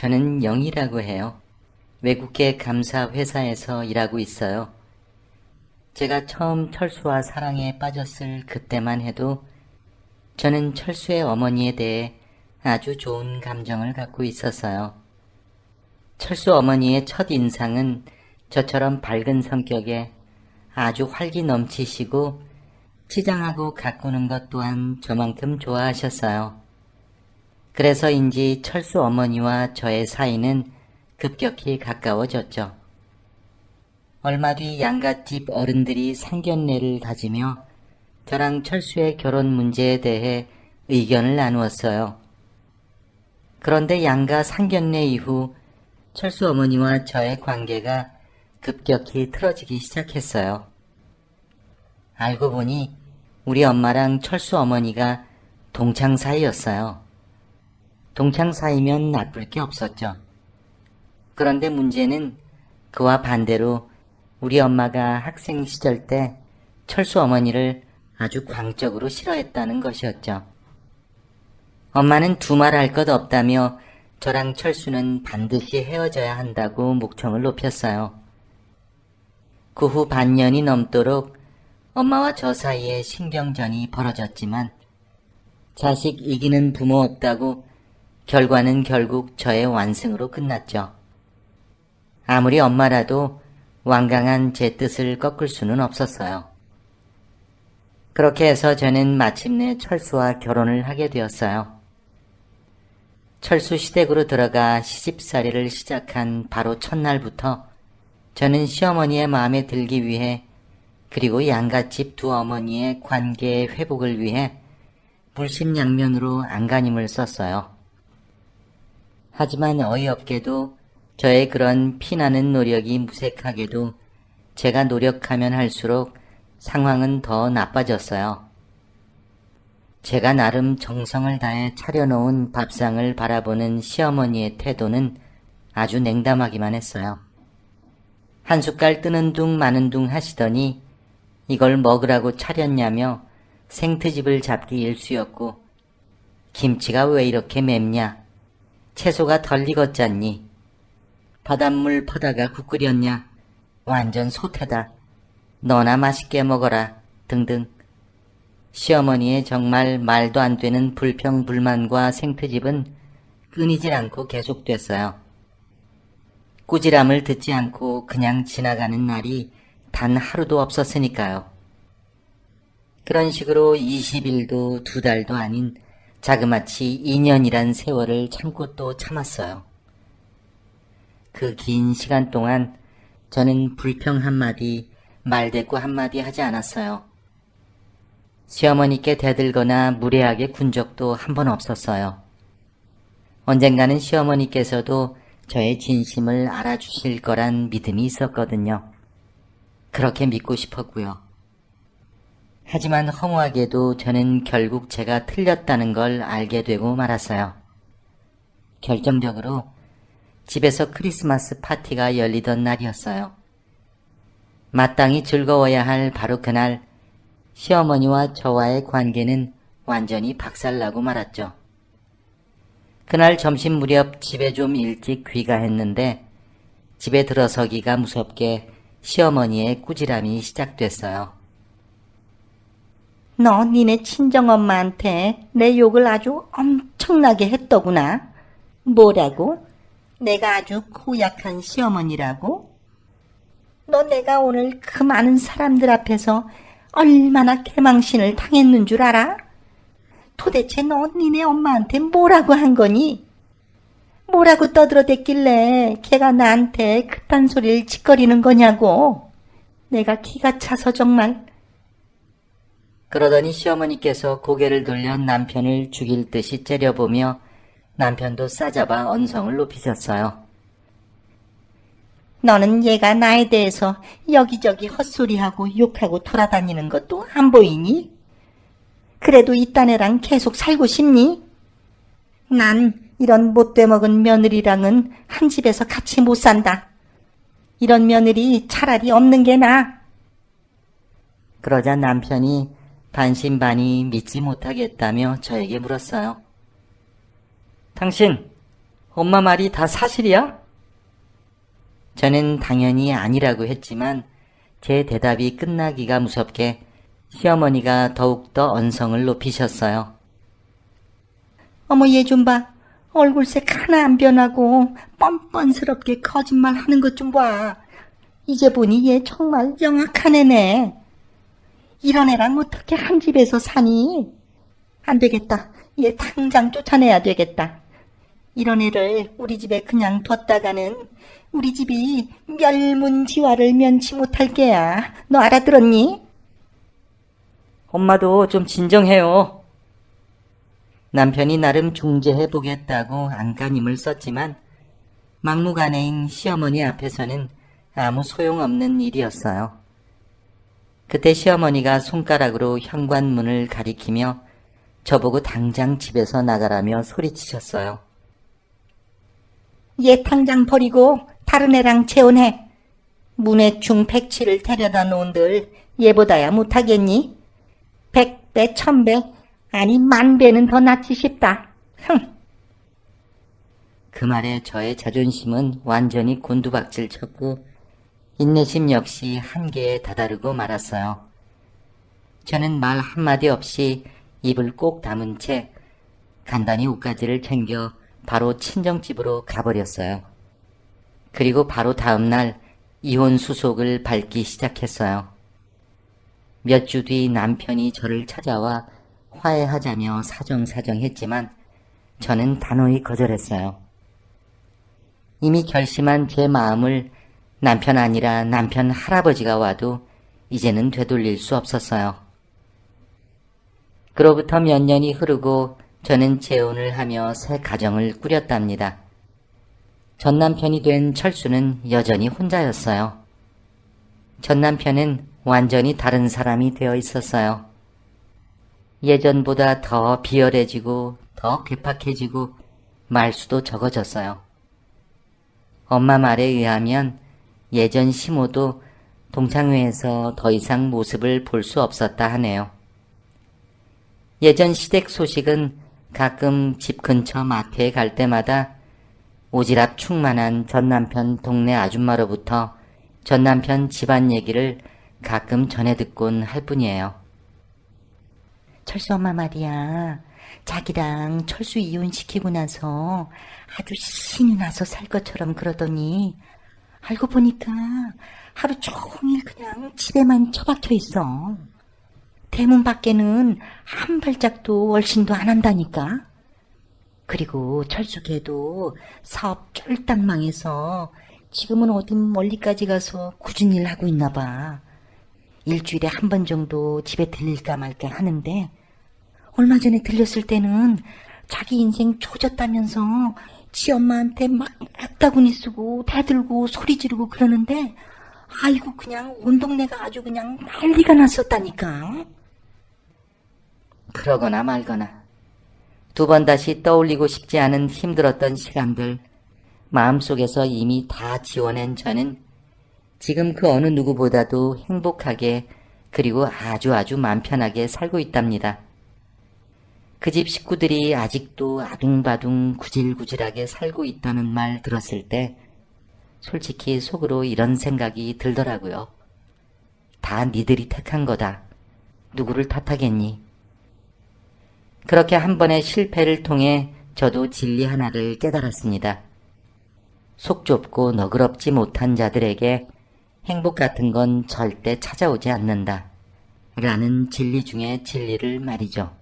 저는 영이라고 해요. 외국계 감사 회사에서 일하고 있어요. 제가 처음 철수와 사랑에 빠졌을 그때만 해도 저는 철수의 어머니에 대해 아주 좋은 감정을 갖고 있었어요. 철수 어머니의 첫 인상은 저처럼 밝은 성격에 아주 활기 넘치시고 치장하고 가꾸는 것 또한 저만큼 좋아하셨어요. 그래서인지 철수 어머니와 저의 사이는 급격히 가까워졌죠. 얼마 뒤 양갓집 어른들이 상견례를 가지며 저랑 철수의 결혼 문제에 대해 의견을 나누었어요. 그런데 양가 상견례 이후 철수 어머니와 저의 관계가 급격히 틀어지기 시작했어요. 알고 보니 우리 엄마랑 철수 어머니가 동창 사이였어요. 동창 사이면 나쁠 게 없었죠. 그런데 문제는 그와 반대로 우리 엄마가 학생 시절 때 철수 어머니를 아주 광적으로 싫어했다는 것이었죠. 엄마는 두말할 것 없다며 저랑 철수는 반드시 헤어져야 한다고 목청을 높였어요. 그 후 반년이 넘도록 엄마와 저 사이에 신경전이 벌어졌지만 자식 이기는 부모 없다고 결과는 결국 저의 완승으로 끝났죠. 아무리 엄마라도 완강한 제 뜻을 꺾을 수는 없었어요. 그렇게 해서 저는 마침내 철수와 결혼을 하게 되었어요. 철수 시댁으로 들어가 시집살이를 시작한 바로 첫날부터 저는 시어머니의 마음에 들기 위해 그리고 양갓집 두 어머니의 관계의 회복을 위해 물심양면으로 안간힘을 썼어요. 하지만 어이없게도 저의 그런 피나는 노력이 무색하게도 제가 노력하면 할수록 상황은 더 나빠졌어요. 제가 나름 정성을 다해 차려놓은 밥상을 바라보는 시어머니의 태도는 아주 냉담하기만 했어요. 한 숟갈 뜨는 둥 마는 둥 하시더니 이걸 먹으라고 차렸냐며 생트집을 잡기 일쑤였고 김치가 왜 이렇게 맵냐? 채소가 덜 익었잖니? 바닷물 퍼다가 국 끓였냐? 완전 소태다. 너나 맛있게 먹어라. 등등. 시어머니의 정말 말도 안 되는 불평불만과 생트집은 끊이질 않고 계속됐어요. 꾸지람을 듣지 않고 그냥 지나가는 날이 단 하루도 없었으니까요. 그런 식으로 20일도 2달도 아닌 자그마치 2년이란 세월을 참고 또 참았어요. 그 긴 시간 동안 저는 불평 한마디, 말대꾸 한마디 하지 않았어요. 시어머니께 대들거나 무례하게 군 적도 한 번 없었어요. 언젠가는 시어머니께서도 저의 진심을 알아주실 거란 믿음이 있었거든요. 그렇게 믿고 싶었고요. 하지만 허무하게도 저는 결국 제가 틀렸다는 걸 알게 되고 말았어요. 결정적으로 집에서 크리스마스 파티가 열리던 날이었어요. 마땅히 즐거워야 할 바로 그날 시어머니와 저와의 관계는 완전히 박살나고 말았죠. 그날 점심 무렵 집에 좀 일찍 귀가했는데 집에 들어서기가 무섭게 시어머니의 꾸지람이 시작됐어요. 너 니네 친정엄마한테 내 욕을 아주 엄청나게 했더구나. 뭐라고? 내가 아주 고약한 시어머니라고? 너 내가 오늘 그 많은 사람들 앞에서 얼마나 개망신을 당했는 줄 알아? 도대체 너 니네 엄마한테 뭐라고 한 거니? 뭐라고 떠들어댔길래 걔가 나한테 그딴 소리를 짓거리는 거냐고. 내가 기가 차서 정말. 그러더니 시어머니께서 고개를 돌려 남편을 죽일 듯이 째려보며 남편도 싸잡아 언성을 높이셨어요. 너는 얘가 나에 대해서 여기저기 헛소리하고 욕하고 돌아다니는 것도 안 보이니? 그래도 이딴 애랑 계속 살고 싶니? 난 이런 못돼 먹은 며느리랑은 한 집에서 같이 못 산다. 이런 며느리 차라리 없는 게 나아. 그러자 남편이 반신반의 믿지 못하겠다며 저에게 물었어요. 당신 엄마 말이 다 사실이야? 저는 당연히 아니라고 했지만 제 대답이 끝나기가 무섭게 시어머니가 더욱더 언성을 높이셨어요. 어머, 얘 좀 봐. 얼굴색 하나 안 변하고 뻔뻔스럽게 거짓말하는 것 좀 봐. 이제 보니 얘 정말 영악한 애네. 이런 애랑 어떻게 한 집에서 사니? 안 되겠다. 얘 당장 쫓아내야 되겠다. 이런 애를 우리 집에 그냥 뒀다가는 우리 집이 멸문지화를 면치 못할 게야. 너 알아들었니? 엄마도 좀 진정해요. 남편이 나름 중재해보겠다고 안간힘을 썼지만 막무가내인 시어머니 앞에서는 아무 소용없는 일이었어요. 그때 시어머니가 손가락으로 현관문을 가리키며 저보고 당장 집에서 나가라며 소리치셨어요. 얘 당장 버리고 다른 애랑 재혼해. 문해충 백치를 데려다 놓은들 얘보다야 못하겠니? 100배, 1000배, 아니 10,000배는 더 낫지 싶다. 흥. 그 말에 저의 자존심은 완전히 곤두박질 쳤고 인내심 역시 한계에 다다르고 말았어요. 저는 말 한마디 없이 입을 꼭 다문 채 간단히 옷가지를 챙겨 바로 친정집으로 가버렸어요. 그리고 바로 다음날 이혼 수속을 밟기 시작했어요. 몇 주 뒤 남편이 저를 찾아와 화해하자며 사정사정했지만 저는 단호히 거절했어요. 이미 결심한 제 마음을 남편 아니라 남편 할아버지가 와도 이제는 되돌릴 수 없었어요. 그로부터 몇 년이 흐르고 저는 재혼을 하며 새 가정을 꾸렸답니다. 전 남편이 된 철수는 여전히 혼자였어요. 전 남편은 완전히 다른 사람이 되어 있었어요. 예전보다 더 비열해지고 더 괴팍해지고 말수도 적어졌어요. 엄마 말에 의하면 예전 시모도 동창회에서 더 이상 모습을 볼 수 없었다 하네요. 예전 시댁 소식은 가끔 집 근처 마트에 갈 때마다 오지랖 충만한 전 남편 동네 아줌마로부터 전 남편 집안 얘기를 가끔 전해 듣곤 할 뿐이에요. 철수 엄마 말이야. 자기랑 철수 이혼시키고 나서 아주 신이 나서 살 것처럼 그러더니 알고 보니까 하루 종일 그냥 집에만 처박혀 있어. 대문 밖에는 한 발짝도 얼씬도 안 한다니까. 그리고 철수 걔도 사업 쫄딱 망해서 지금은 어딘 멀리까지 가서 굳은 일 하고 있나 봐. 일주일에 한 번 정도 집에 들릴까 말까 하는데 얼마 전에 들렸을 때는 자기 인생 조졌다면서 지 엄마한테 막 악다구니 쓰고 대들고 소리 지르고 그러는데 아이고 그냥 온 동네가 아주 그냥 난리가 났었다니까. 그러거나 말거나 두 번 다시 떠올리고 싶지 않은 힘들었던 시간들 마음속에서 이미 다 지워낸 저는 지금 그 어느 누구보다도 행복하게 그리고 아주 맘 편하게 살고 있답니다. 그 집 식구들이 아직도 아둥바둥 구질구질하게 살고 있다는 말 들었을 때 솔직히 속으로 이런 생각이 들더라고요. 다 니들이 택한 거다. 누구를 탓하겠니? 그렇게 한 번의 실패를 통해 저도 진리 하나를 깨달았습니다. 속 좁고 너그럽지 못한 자들에게 행복 같은 건 절대 찾아오지 않는다. 라는 진리 중의 진리를 말이죠.